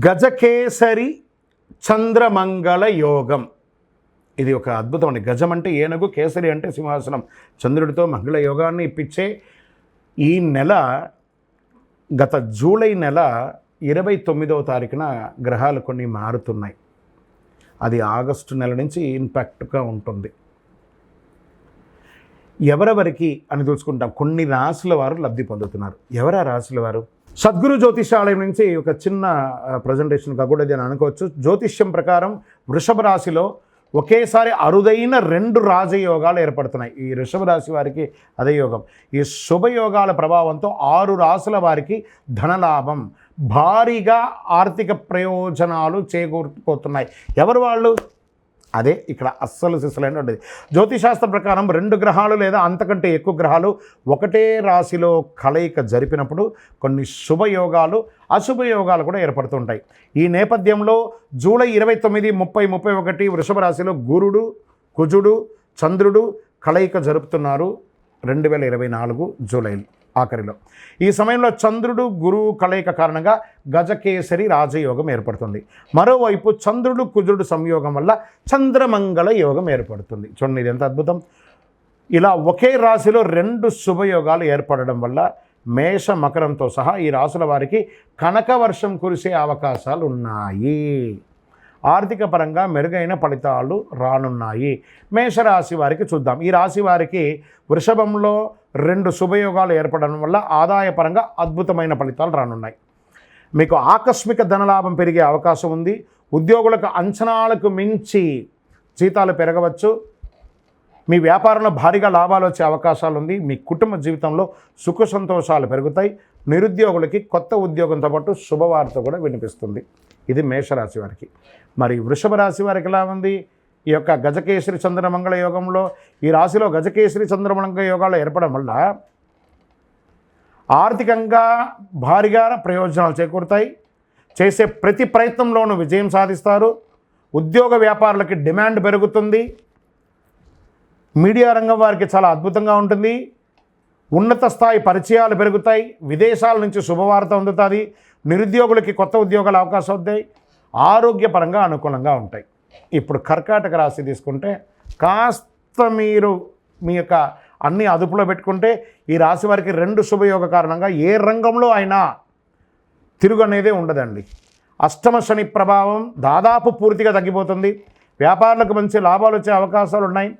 గజకేసరి చంద్రమంగళ యోగం. ఇది ఒక అద్భుతం అండి. గజం అంటే ఏనుగు, కేసరి అంటే సింహాసనం. చంద్రుడితో మంగళ యోగాన్ని ఇప్పించే ఈ నెల, గత జూలై నెల 29వ తారీఖున గ్రహాలు కొన్ని మారుతున్నాయి. అది ఆగస్టు నెల నుంచి ఇంపాక్ట్గా ఉంటుంది. ఎవరెవరికి అని చూసుకుంటాం. కొన్ని రాశుల వారు లబ్ధి పొందుతున్నారు. ఎవరా రాశుల వారు? సద్గురు జ్యోతిషాలయం నుంచి ఒక చిన్న ప్రజెంటేషన్గా కూడా నేను అనుకోవచ్చు. జ్యోతిష్యం ప్రకారం వృషభ రాశిలో ఒకేసారి అరుదైన 2 రాజయోగాలు ఏర్పడుతున్నాయి. ఈ వృషభ రాశి వారికి అదే యోగం. ఈ శుభయోగాల ప్రభావంతో 6 రాశుల వారికి ధనలాభం, భారీగా ఆర్థిక ప్రయోజనాలు చేకూరిపోతున్నాయి. ఎవరు వాళ్ళు? అదే ఇక్కడ అస్సలు సిస్సులైనటువంటిది. జ్యోతిశాస్త్ర ప్రకారం 2 గ్రహాలు లేదా అంతకంటే ఎక్కువ గ్రహాలు ఒకటే రాశిలో కలయిక జరిపినప్పుడు కొన్ని శుభయోగాలు, అశుభయోగాలు కూడా ఏర్పడుతుంటాయి. ఈ నేపథ్యంలో జూలై 29, 30, 31 వృషభ రాశిలో గురుడు, కుజుడు, చంద్రుడు కలయిక జరుపుతున్నారు 2024 జూలై ఆఖరిలో. ఈ సమయంలో చంద్రుడు, గురువు కలయిక కారణంగా గజకేసరి రాజయోగం ఏర్పడుతుంది. మరోవైపు చంద్రుడు, కుజుడు సంయోగం వల్ల చంద్రమంగళ యోగం ఏర్పడుతుంది. చూడండి, ఇది ఎంత అద్భుతం. ఇలా ఒకే రాశిలో 2 శుభయోగాలు ఏర్పడడం వల్ల మేష, మకరంతో సహా ఈ రాశుల వారికి కనకవర్షం కురిసే అవకాశాలు ఉన్నాయి. ఆర్థిక పరంగా మెరుగైన ఫలితాలు రానున్నాయి. మేషరాశి వారికి చూద్దాం. ఈ రాశి వారికి వృషభంలో 2 శుభయోగాలు ఏర్పడడం వల్ల ఆదాయపరంగా అద్భుతమైన ఫలితాలు రానున్నాయి. మీకు ఆకస్మిక ధనలాభం పెరిగే అవకాశం ఉంది. ఉద్యోగులకు అంచనాలకు మించి జీతాలు పెరగవచ్చు. మీ వ్యాపారంలో భారీగా లాభాలు వచ్చే అవకాశాలు ఉంది. మీ కుటుంబ జీవితంలో సుఖ సంతోషాలు పెరుగుతాయి. నిరుద్యోగులకి కొత్త ఉద్యోగంతో పాటు శుభవార్త కూడా వినిపిస్తుంది. ఇది మేషరాశి వారికి. మరి వృషభ రాశి వారికి ఎలా ఉంది? ఈ యొక్క గజకేసరి చంద్రమంగళ యోగంలో ఈ రాశిలో గజకేసరి చంద్రమంగళ యోగాలు ఏర్పడడం వల్ల ఆర్థికంగా భారీగా ప్రయోజనాలు చేకూరుతాయి. చేసే ప్రతి ప్రయత్నంలోనూ విజయం సాధిస్తారు. ఉద్యోగ వ్యాపారులకి డిమాండ్ పెరుగుతుంది. మీడియా రంగం వారికి చాలా అద్భుతంగా ఉంటుంది. ఉన్నత స్థాయి పరిచయాలు పెరుగుతాయి. విదేశాల నుంచి శుభవార్త అందుతుంది. నిరుద్యోగులకి కొత్త ఉద్యోగాల అవకాశం అవుతాయి. ఆరోగ్యపరంగా అనుకూలంగా ఉంటాయి. ఇప్పుడు కర్కాటక రాశి తీసుకుంటే కాస్త మీరు మీ యొక్క అన్ని అదుపులో పెట్టుకుంటే ఈ రాశి వారికి 2 శుభయోగ కారణంగా ఏ రంగంలో అయినా తిరుగు అనేదే ఉండదండి. అష్టమ శని ప్రభావం దాదాపు పూర్తిగా తగ్గిపోతుంది. వ్యాపారులకు మంచి లాభాలు వచ్చే అవకాశాలు ఉన్నాయి.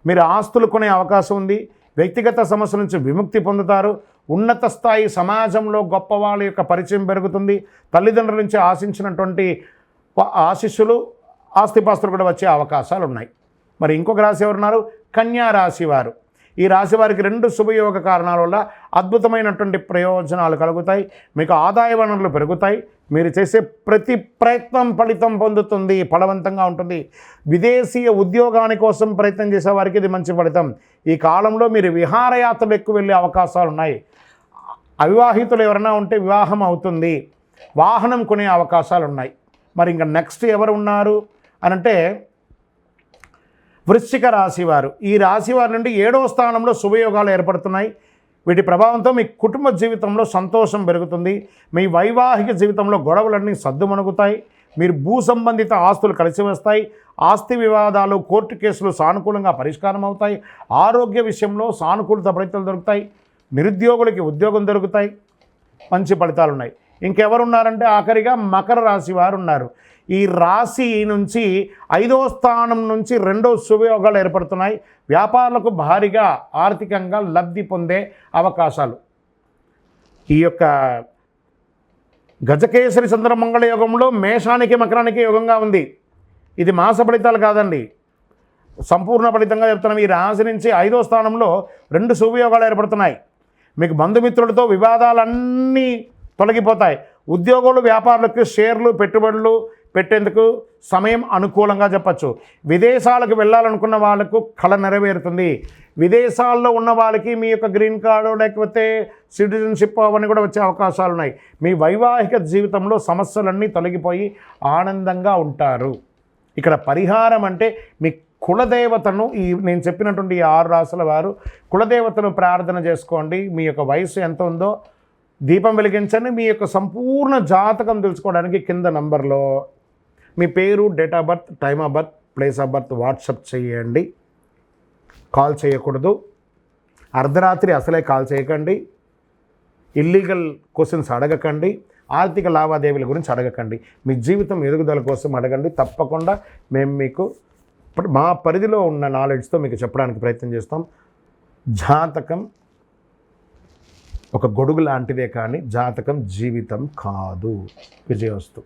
మీరు ఆస్తులు కొనే అవకాశం ఉంది. వ్యక్తిగత సమస్యల నుంచి విముక్తి పొందుతారు. ఉన్నత స్థాయి సమాజంలో గొప్ప వాళ్ళ యొక్క పరిచయం పెరుగుతుంది. తల్లిదండ్రుల నుంచి ఆశించినటువంటి ఆశీస్సులు, ఆస్తిపాస్తులు కూడా వచ్చే అవకాశాలు ఉన్నాయి. మరి ఇంకొక రాశి ఎవరున్నారు? కన్యా రాశి వారు. ఈ రాశి వారికి 2 శుభయోగ కారణాల వల్ల అద్భుతమైనటువంటి ప్రయోజనాలు కలుగుతాయి. మీకు ఆదాయ వనరులు పెరుగుతాయి. మీరు చేసే ప్రతి ప్రయత్నం ఫలితం పొందుతుంది, ఫలవంతంగా ఉంటుంది. విదేశీయ ఉద్యోగాని కోసం ప్రయత్నం చేసే వారికి ఇది మంచి ఫలితం. ఈ కాలంలో మీరు విహారయాత్రలు ఎక్కువ వెళ్ళే అవకాశాలు ఉన్నాయి. అవివాహితులు ఎవరైనా ఉంటే వివాహం అవుతుంది. వాహనం కొనే అవకాశాలు ఉన్నాయి. మరి ఇంకా నెక్స్ట్ ఎవరు ఉన్నారు అనంటే వృశ్చిక రాశి వారు. ఈ రాశి వారి నుండి 7వ స్థానంలో శుభయోగాలు ఏర్పడుతున్నాయి. వీటి ప్రభావంతో మీ కుటుంబ జీవితంలో సంతోషం పెరుగుతుంది. మీ వైవాహిక జీవితంలో గొడవలన్నీ సద్దుమణుగుతాయి. మీరు భూ సంబంధిత ఆస్తులు కలిసి వస్తాయి. ఆస్తి వివాదాలు, కోర్టు కేసులు సానుకూలంగా పరిష్కారం అవుతాయి. ఆరోగ్య విషయంలో సానుకూలత ఫలితాలు దొరుకుతాయి. నిరుద్యోగులకి ఉద్యోగం దొరుకుతాయి. మంచి ఫలితాలు ఉన్నాయి. ఇంకెవరున్నారంటే ఆఖరిగా మకర రాశి వారు ఉన్నారు. ఈ రాశి నుంచి 5వ స్థానం నుంచి 2 శుభయోగాలు ఏర్పడుతున్నాయి. వ్యాపారులకు భారీగా ఆర్థికంగా లబ్ధి పొందే అవకాశాలు. ఈ యొక్క గజకేసరి చంద్రమంగళ యోగంలో మేషానికి మకరానికి యోగంగా ఉంది. ఇది మాస ఫలితాలు కాదండి, సంపూర్ణ ఫలితంగా చెప్తున్నాం. ఈ రాశి నుంచి 5వ స్థానంలో 2 శుభయోగాలు ఏర్పడుతున్నాయి. మీకు బంధుమిత్రులతో వివాదాలన్నీ తొలగిపోతాయి. ఉద్యోగులు, వ్యాపారులకు షేర్లు, పెట్టుబడులు పెట్టేందుకు సమయం అనుకూలంగా చెప్పచ్చు. విదేశాలకు వెళ్ళాలనుకున్న వాళ్ళకు కళ నెరవేరుతుంది. విదేశాల్లో ఉన్న వాళ్ళకి మీ యొక్క గ్రీన్ కార్డు లేకపోతే సిటిజన్షిప్ అవన్నీ కూడా వచ్చే అవకాశాలు ఉన్నాయి. మీ వైవాహిక జీవితంలో సమస్యలన్నీ తొలగిపోయి ఆనందంగా ఉంటారు. ఇక్కడ పరిహారం అంటే మీ కులదేవతను, నేను చెప్పినటువంటి 6 రాశుల వారు కులదేవతను ప్రార్థన చేసుకోండి. మీ యొక్క వయసు ఎంత ఉందో దీపం వెలిగించండి. మీ యొక్క సంపూర్ణ జాతకం తెలుసుకోవడానికి కింద నంబర్లో మీ పేరు, date of birth, time of birth, place of birth WhatsApp చేయండి. కాల్ చేయకూడదు. అర్ధరాత్రి అసలే కాల్ చేయకండి. ఇల్లీగల్ క్వశ్చన్స్ అడగకండి. ఆర్థిక లావాదేవీల గురించి అడగకండి. మీ జీవితం ఎదుగుదల కోసం అడగండి. తప్పకుండా మేము మీకు మా పరిధిలో ఉన్న నాలెడ్జ్తో మీకు చెప్పడానికి ప్రయత్నం చేస్తాం. జాతకం ఒక గొడుగు లాంటిదే, కానీ జాతకం జీవితం కాదు. విజయోస్తు.